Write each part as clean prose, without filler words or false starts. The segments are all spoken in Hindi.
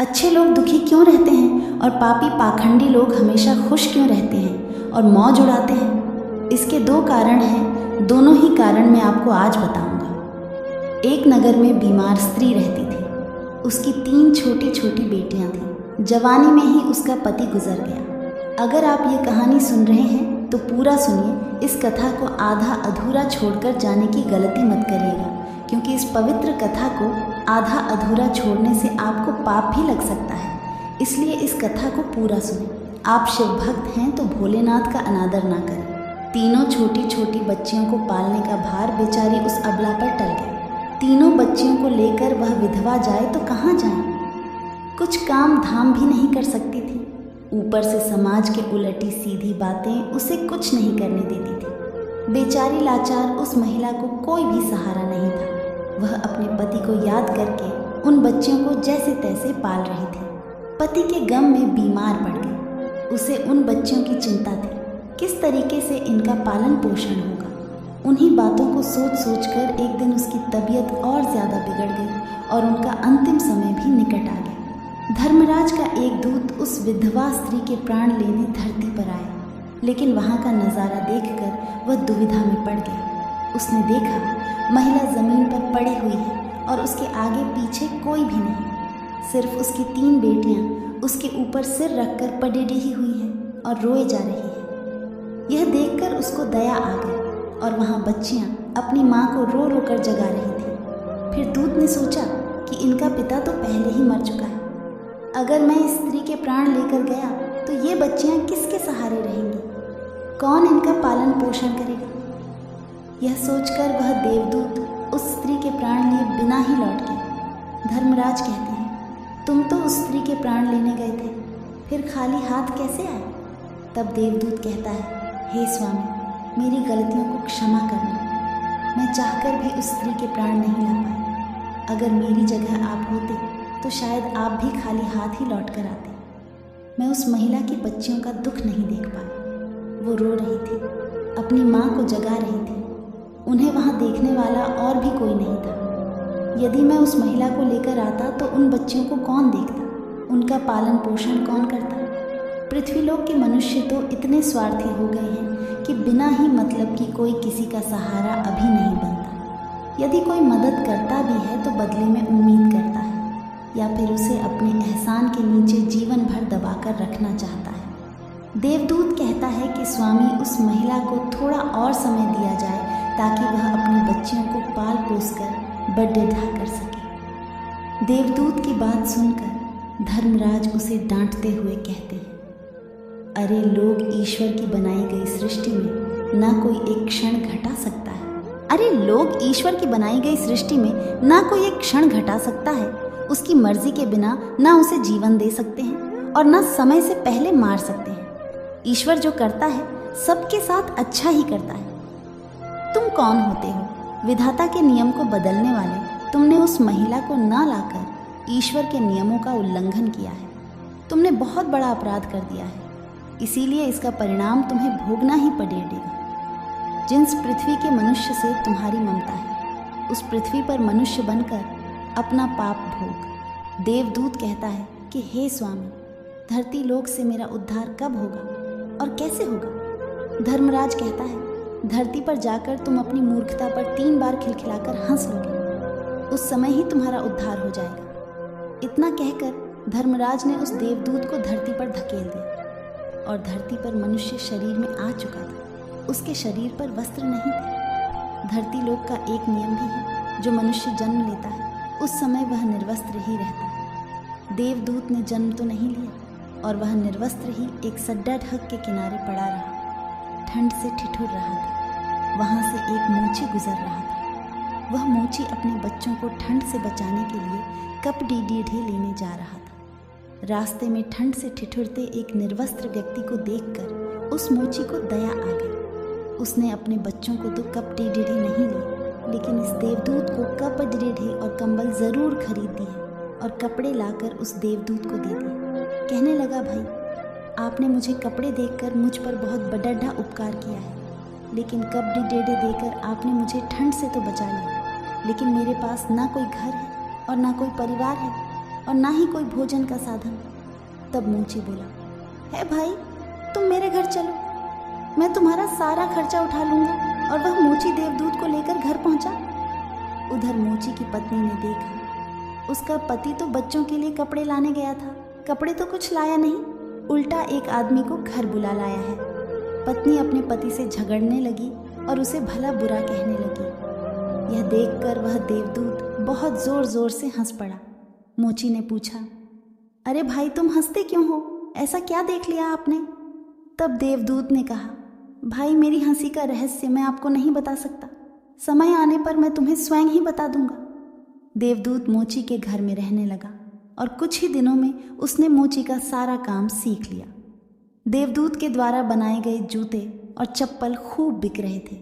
अच्छे लोग दुखी क्यों रहते हैं और पापी पाखंडी लोग हमेशा खुश क्यों रहते हैं और मौज उड़ाते हैं? इसके दो कारण हैं। दोनों ही कारण मैं आपको आज बताऊंगा। एक नगर में बीमार स्त्री रहती थी। उसकी 3 छोटी छोटी बेटियां थीं। जवानी में ही उसका पति गुजर गया। अगर आप ये कहानी सुन रहे हैं तो पूरा सुनिए। इस कथा को आधा अधूरा छोड़कर जाने की गलती मत करिएगा, क्योंकि इस पवित्र कथा को आधा अधूरा छोड़ने से आपको पाप भी लग सकता है। इसलिए इस कथा को पूरा सुनें। आप शिव भक्त हैं तो भोलेनाथ का अनादर ना करें। तीनों छोटी छोटी बच्चियों को पालने का भार बेचारी उस अबला पर टल गया। तीनों बच्चियों को लेकर वह विधवा जाए तो कहाँ जाए? कुछ काम धाम भी नहीं कर सकती थी। ऊपर से समाज के उलटी सीधी बातें उसे कुछ नहीं करने देती थी। बेचारी लाचार उस महिला को कोई भी सहारा नहीं था। वह अपने पति को याद करके उन बच्चियों को जैसे तैसे पाल रही थी। पति के गम में बीमार पड़ गई। उसे उन बच्चियों की चिंता थी, किस तरीके से इनका पालन पोषण होगा। उन्हीं बातों को सोच सोच कर एक दिन उसकी तबीयत और ज़्यादा बिगड़ गई और उनका अंतिम समय भी निकट आ गया। धर्मराज का एक दूत उस विधवा स्त्री के प्राण लेने धरती पर आया, लेकिन वहाँ का नज़ारा देखकर वह दुविधा में पड़ गया। उसने देखा महिला ज़मीन पर पड़ी हुई है और उसके आगे पीछे कोई भी नहीं। सिर्फ उसकी 3 बेटियां उसके ऊपर सिर रखकर पड़ेडी हुई हैं और रोए जा रही है। यह देखकर उसको दया आ गई और वहाँ बच्चियां अपनी माँ को रो रो कर जगा रही थी। फिर दूत ने सोचा कि इनका पिता तो पहले ही मर चुका है। अगर मैं इस स्त्री के प्राण लेकर गया तो ये बच्चियां किसके सहारे रहेंगी? कौन इनका पालन पोषण करेगा? यह सोचकर वह देवदूत उस स्त्री के प्राण लिए बिना ही लौट गया। धर्मराज कहते हैं, तुम तो उस स्त्री के प्राण लेने गए थे, फिर खाली हाथ कैसे आए? तब देवदूत कहता है, हे स्वामी, मेरी गलतियों को क्षमा करना। मैं चाहकर भी उस स्त्री के प्राण नहीं ला पाई। अगर मेरी जगह आप होते तो शायद आप भी खाली हाथ ही लौट कर आते। मैं उस महिला की बच्चियों का दुख नहीं देख पाई। वो रो रही थी, अपनी माँ को जगा रही थी। उन्हें वहाँ देखने वाला और भी कोई नहीं था। यदि मैं उस महिला को लेकर आता तो उन बच्चियों को कौन देखता? उनका पालन पोषण कौन करता? पृथ्वीलोक के मनुष्य तो इतने स्वार्थी हो गए हैं कि बिना ही मतलब की कोई किसी का सहारा अभी नहीं बनता। यदि कोई मदद करता भी है तो बदले में उम्मीद करता है, या फिर उसे अपने एहसान के नीचे जीवन भर दबाकर रखना चाहता है। देवदूत कहता है कि स्वामी, उस महिला को थोड़ा और समय दिया जाए ताकि वह अपनी बच्चियों को पाल पोस कर बड़ेढा कर सके। देवदूत की बात सुनकर धर्मराज उसे डांटते हुए कहते हैं, अरे लोग ईश्वर की बनाई गई सृष्टि में ना कोई एक क्षण घटा सकता है। अरे लोग ईश्वर की बनाई गई सृष्टि में ना कोई एक क्षण घटा सकता है। उसकी मर्जी के बिना ना उसे जीवन दे सकते हैं और ना समय से पहले मार सकते हैं। ईश्वर जो करता है सबके साथ अच्छा ही करता है। तुम कौन होते हो? विधाता के नियम को बदलने वाले। तुमने उस महिला को ना लाकर ईश्वर के नियमों का उल्लंघन किया है। तुमने बहुत बड़ा अपराध कर दिया है, इसीलिए इसका परिणाम तुम्हें भोगना ही पड़ेगा। जिस पृथ्वी के मनुष्य से तुम्हारी ममता है, उस पृथ्वी पर मनुष्य बनकर अपना पाप भोग। देवदूत कहता है कि हे स्वामी, धरती लोक से मेरा उद्धार कब होगा और कैसे होगा? धर्मराज कहता है, धरती पर जाकर तुम अपनी मूर्खता पर 3 बार खिलखिलाकर हंस लोगे, उस समय ही तुम्हारा उद्धार हो जाएगा। इतना कहकर धर्मराज ने उस देवदूत को धरती पर धकेल दिया और धरती पर मनुष्य शरीर में आ चुका था। उसके शरीर पर वस्त्र नहीं थे। धरती लोक का एक नियम भी है, जो मनुष्य जन्म लेता है उस समय वह निर्वस्त्र ही रहता है। देवदूत ने जन्म तो नहीं लिया और वह निर्वस्त्र ही एक सड्डा ढक के किनारे पड़ा रहा। ठंड से ठिठुर रहा था। वहाँ से एक मोची गुजर रहा था। वह मोची अपने बच्चों को ठंड से बचाने के लिए कप डीढ़ी लेने जा रहा था। रास्ते में ठंड से ठिठुरते एक निर्वस्त्र व्यक्ति को देखकर उस मोची को दया आ गई। उसने अपने बच्चों को तो कप डीढ़ी नहीं ली, लेकिन इस देवदूत को कप डीढ़ी और कंबल ज़रूर खरीद दिए और कपड़े लाकर उस देवदूत को दे दिए। कहने लगा, भाई, आपने मुझे कपड़े देकर मुझ पर बहुत बड़ा उपकार किया है, लेकिन कप डीढ़ी देकर आपने मुझे ठंड से तो बचा लिया, लेकिन मेरे पास ना कोई घर है और ना कोई परिवार है। और ना ही कोई भोजन का साधन। तब मोची बोला, है भाई, तुम मेरे घर चलो, मैं तुम्हारा सारा खर्चा उठा लूँगा। और वह मोची देवदूत को लेकर घर पहुँचा। उधर मोची की पत्नी ने देखा, उसका पति तो बच्चों के लिए कपड़े लाने गया था, कपड़े तो कुछ लाया नहीं, उल्टा एक आदमी को घर बुला लाया है। पत्नी अपने पति से झगड़ने लगी और उसे भला बुरा कहने लगी। यह देखकर वह देवदूत बहुत जोर जोर से हंस पड़ा। मोची ने पूछा, अरे भाई, तुम हंसते क्यों हो? ऐसा क्या देख लिया आपने? तब देवदूत ने कहा, भाई, मेरी हंसी का रहस्य मैं आपको नहीं बता सकता, समय आने पर मैं तुम्हें स्वयं ही बता दूंगा। देवदूत मोची के घर में रहने लगा और कुछ ही दिनों में उसने मोची का सारा काम सीख लिया। देवदूत के द्वारा बनाए गए जूते और चप्पल खूब बिक रहे थे।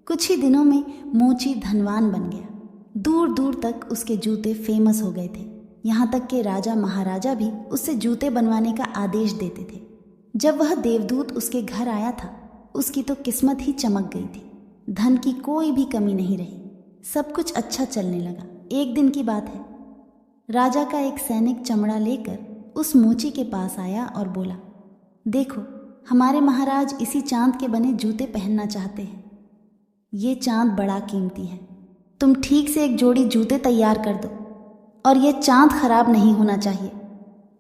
कुछ ही दिनों में मोची धनवान बन गया। दूर दूर तक उसके जूते फेमस हो गए थे। यहाँ तक कि राजा महाराजा भी उससे जूते बनवाने का आदेश देते थे। जब वह देवदूत उसके घर आया था, उसकी तो किस्मत ही चमक गई थी। धन की कोई भी कमी नहीं रही, सब कुछ अच्छा चलने लगा। एक दिन की बात है, राजा का एक सैनिक चमड़ा लेकर उस मोची के पास आया और बोला, देखो, हमारे महाराज इसी चांद के बने जूते पहनना चाहते हैं। ये चांद बड़ा कीमती है, तुम ठीक से एक जोड़ी जूते तैयार कर दो, और ये चांद खराब नहीं होना चाहिए।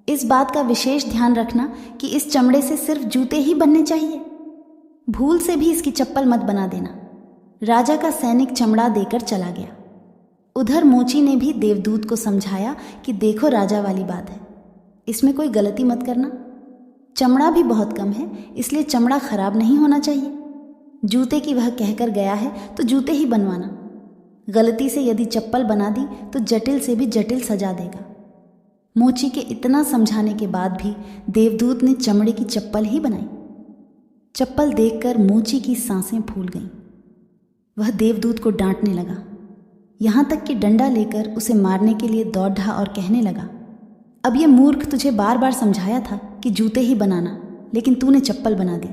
इस बात का विशेष ध्यान रखना कि इस चमड़े से सिर्फ जूते ही बनने चाहिए, भूल से भी इसकी चप्पल मत बना देना। राजा का सैनिक चमड़ा देकर चला गया। उधर मोची ने भी देवदूत को समझाया कि देखो, राजा वाली बात है, इसमें कोई गलती मत करना। चमड़ा भी बहुत कम है, इसलिए चमड़ा खराब नहीं होना चाहिए। जूते की वह कहकर गया है तो जूते ही बनवाना। गलती से यदि चप्पल बना दी तो जटिल से भी जटिल सजा देगा। मोची के इतना समझाने के बाद भी देवदूत ने चमड़े की चप्पल ही बनाई। चप्पल देखकर मोची की सांसें फूल गईं। वह देवदूत को डांटने लगा, यहाँ तक कि डंडा लेकर उसे मारने के लिए दौड़ा और कहने लगा, अब ये मूर्ख, तुझे बार बार समझाया था कि जूते ही बनाना, लेकिन तूने चप्पल बना दी।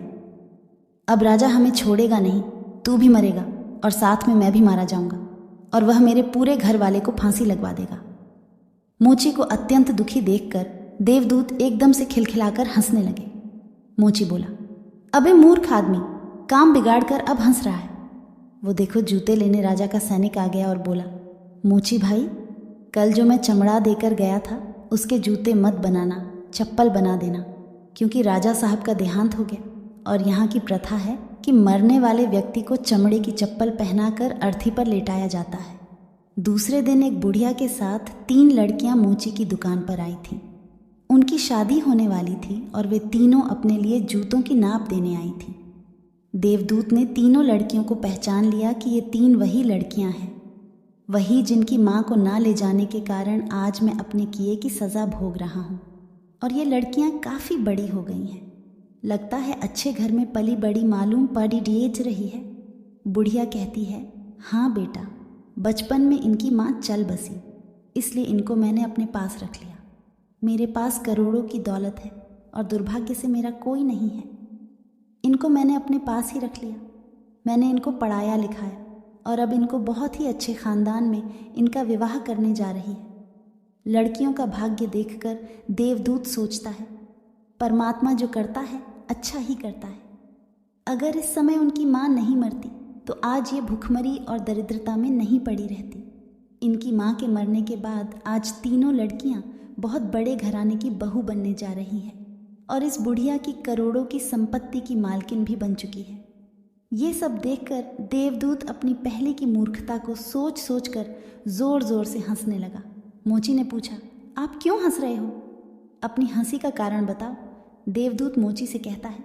अब राजा हमें छोड़ेगा नहीं, तू भी मरेगा और साथ में मैं भी मारा जाऊंगा, और वह मेरे पूरे घर वाले को फांसी लगवा देगा। मोची को अत्यंत दुखी देखकर देवदूत एकदम से खिलखिलाकर हंसने लगे। मोची बोला, अबे मूर्ख आदमी, काम बिगाड़ कर अब हंस रहा है। वो देखो, जूते लेने राजा का सैनिक आ गया और बोला, मोची भाई, कल जो मैं चमड़ा देकर गया था उसके जूते मत बनाना, चप्पल बना देना, क्योंकि राजा साहब का देहांत हो गया और यहाँ की प्रथा है कि मरने वाले व्यक्ति को चमड़े की चप्पल पहनाकर अर्थी पर लेटाया जाता है। दूसरे दिन एक बुढ़िया के साथ 3 लड़कियाँ मोची की दुकान पर आई थीं। उनकी शादी होने वाली थी और वे तीनों अपने लिए जूतों की नाप देने आई थीं। देवदूत ने तीनों लड़कियों को पहचान लिया कि ये 3 वही लड़कियां हैं, वही जिनकी माँ को ना ले जाने के कारण आज मैं अपने किए की सज़ा भोग रहा हूँ। और ये लड़कियां काफ़ी बड़ी हो गई हैं, लगता है अच्छे घर में पली बड़ी मालूम पड़ी डेज रही है। बुढ़िया कहती है, हाँ बेटा, बचपन में इनकी माँ चल बसी, इसलिए इनको मैंने अपने पास रख लिया। मेरे पास करोड़ों की दौलत है और दुर्भाग्य से मेरा कोई नहीं है। इनको मैंने अपने पास ही रख लिया। मैंने इनको पढ़ाया लिखाया और अब इनको बहुत ही अच्छे ख़ानदान में इनका विवाह करने जा रही है। लड़कियों का भाग्य देखकर देवदूत सोचता है, परमात्मा जो करता है अच्छा ही करता है। अगर इस समय उनकी माँ नहीं मरती तो आज ये भूखमरी और दरिद्रता में नहीं पड़ी रहती। इनकी माँ के मरने के बाद आज तीनों लड़कियाँ बहुत बड़े घराने की बहू बनने जा रही हैं और इस बुढ़िया की करोड़ों की संपत्ति की मालकिन भी बन चुकी है। ये सब देखकर देवदूत अपनी पहले की मूर्खता को सोच सोच कर जोर जोर से हंसने लगा। मोची ने पूछा, आप क्यों हंस रहे हो? अपनी हंसी का कारण बताओ। देवदूत मोची से कहता है,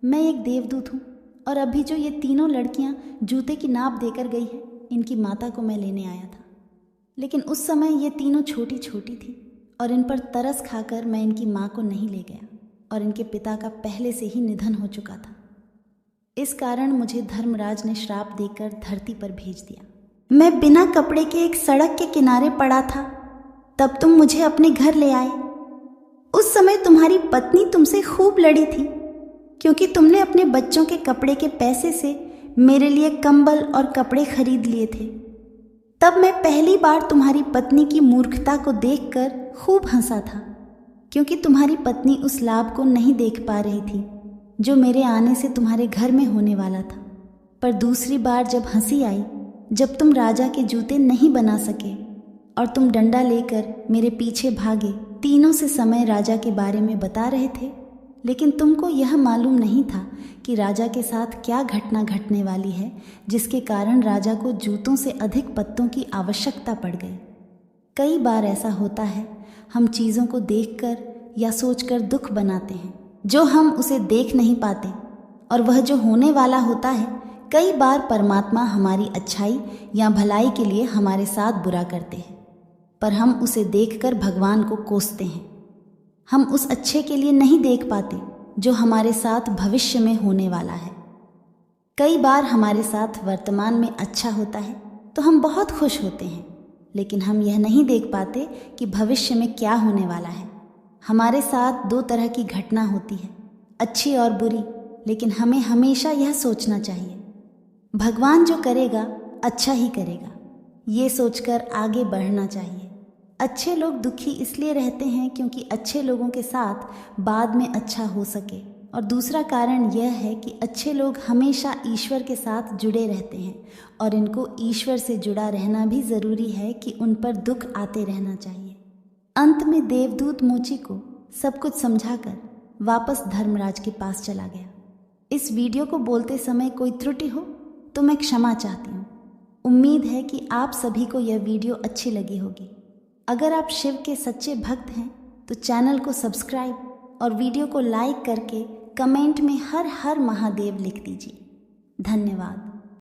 मैं एक देवदूत हूँ और अभी जो ये तीनों लड़कियाँ जूते की नाप देकर गई है, इनकी माता को मैं लेने आया था, लेकिन उस समय ये तीनों छोटी छोटी थी और इन पर तरस खाकर मैं इनकी माँ को नहीं ले गया और इनके पिता का पहले से ही निधन हो चुका था। इस कारण मुझे धर्मराज ने श्राप देकर धरती पर भेज दिया। मैं बिना कपड़े के एक सड़क के किनारे पड़ा था, तब तुम मुझे अपने घर ले आए। उस समय तुम्हारी पत्नी तुमसे खूब लड़ी थी, क्योंकि तुमने अपने बच्चों के कपड़े के पैसे से मेरे लिए कंबल और कपड़े खरीद लिए थे। तब मैं पहली बार तुम्हारी पत्नी की मूर्खता को देखकर खूब हंसा था, क्योंकि तुम्हारी पत्नी उस लाभ को नहीं देख पा रही थी जो मेरे आने से तुम्हारे घर में होने वाला था। पर दूसरी बार जब हंसी आई, जब तुम राजा के जूते नहीं बना सके और तुम डंडा लेकर मेरे पीछे भागे, तीनों से समय राजा के बारे में बता रहे थे, लेकिन तुमको यह मालूम नहीं था कि राजा के साथ क्या घटना घटने वाली है, जिसके कारण राजा को जूतों से अधिक पत्तों की आवश्यकता पड़ गई। कई बार ऐसा होता है, हम चीज़ों को देखकर या सोचकर दुख बनाते हैं जो हम उसे देख नहीं पाते, और वह जो होने वाला होता है, कई बार परमात्मा हमारी अच्छाई या भलाई के लिए हमारे साथ बुरा करते हैं, पर हम उसे देखकर भगवान को कोसते हैं। हम उस अच्छे के लिए नहीं देख पाते जो हमारे साथ भविष्य में होने वाला है। कई बार हमारे साथ वर्तमान में अच्छा होता है तो हम बहुत खुश होते हैं, लेकिन हम यह नहीं देख पाते कि भविष्य में क्या होने वाला है। हमारे साथ दो तरह की घटना होती है, अच्छी और बुरी, लेकिन हमें हमेशा यह सोचना चाहिए, भगवान जो करेगा अच्छा ही करेगा। ये सोचकर आगे बढ़ना चाहिए। अच्छे लोग दुखी इसलिए रहते हैं क्योंकि अच्छे लोगों के साथ बाद में अच्छा हो सके, और दूसरा कारण यह है कि अच्छे लोग हमेशा ईश्वर के साथ जुड़े रहते हैं, और इनको ईश्वर से जुड़ा रहना भी ज़रूरी है कि उन पर दुख आते रहना चाहिए। अंत में देवदूत मोची को सब कुछ समझाकर वापस धर्मराज के पास चला गया। इस वीडियो को बोलते समय कोई त्रुटि हो तो मैं क्षमा चाहती हूँ। उम्मीद है कि आप सभी को यह वीडियो अच्छी लगी होगी। अगर आप शिव के सच्चे भक्त हैं तो चैनल को सब्सक्राइब और वीडियो को लाइक करके कमेंट में हर हर महादेव लिख दीजिए। धन्यवाद।